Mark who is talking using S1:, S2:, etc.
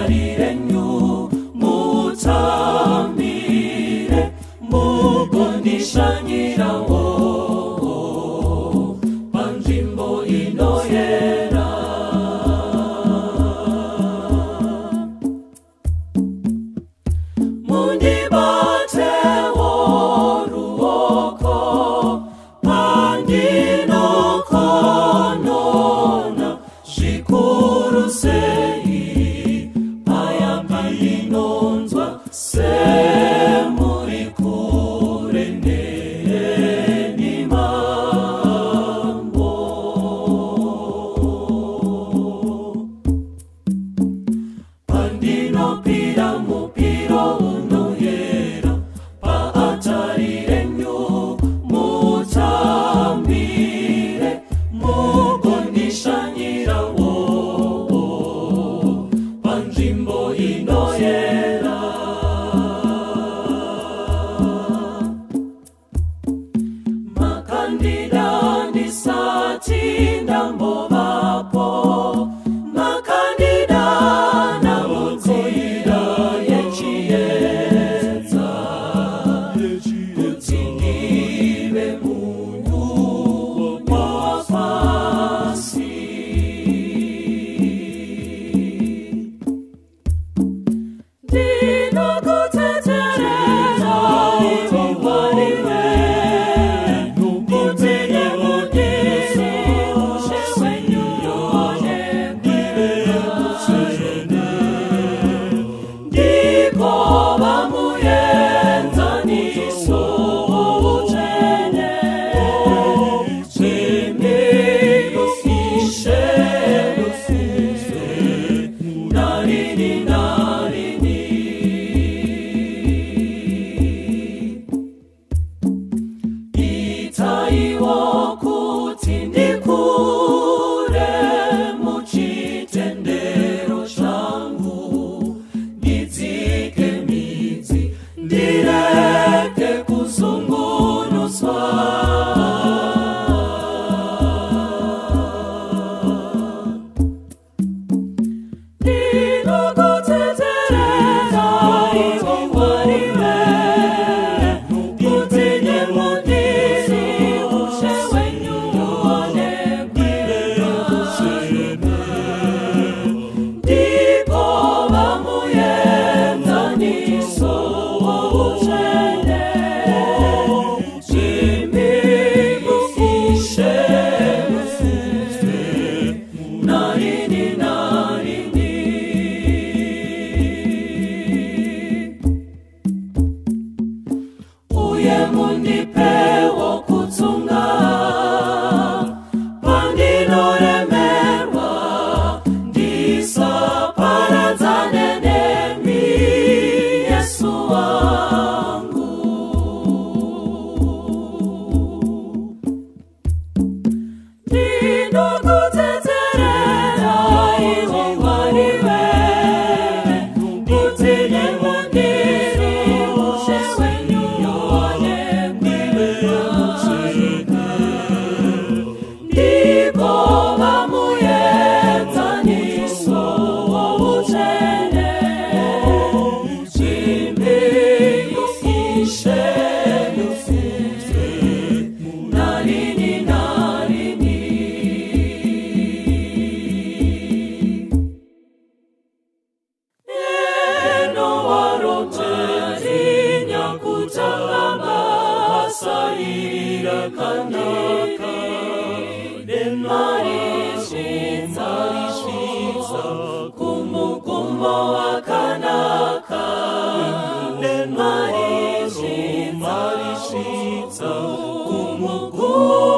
S1: atarirenyu mutambire mugonisha nyirawo panzvimbo inoyera. Mundibatewo ruoko pandinokonona zvikuru sei paya pandinonzwa semuri kure neni mambo. Pandinopira mupiro unoyera paatarirenyu mutambire mugonisha nyirawo panzvimbo inoyera. Makandida ndisati ndambovapo, makandida namutsira yechiedza kuti ndive munyu wapasi. Ndinokutetereza iwe Mwariwe, ndipinye mundiri ushe wenyu onekera. Ndikova muenzaniso utsvene, zvimikishe narini narini. Itaiwo kuti ndikure muchitendero changu, ndidzike midzi ndireke kuzungunuswa. Ndinokutetereza iwe Mwariwe, ndipinye mundiri ushe wenyu onekera. Ndikova muenzaniso utsvene, zvimikishe narini narini. Uye mundipewo kutsunga pandinoremerwa, ndisaparadzane nemi Yesu wangu. Ndinokutetereza iwe Mwariwe, ndipinye mundiri ushe wenyu onekera. Ndikova muenzaniso utsvene, zvimikishe narini narini. Eno waroteri nyakutanga masaira kanaka, marishiza kumukumo wakanaka, marishiza kumukumo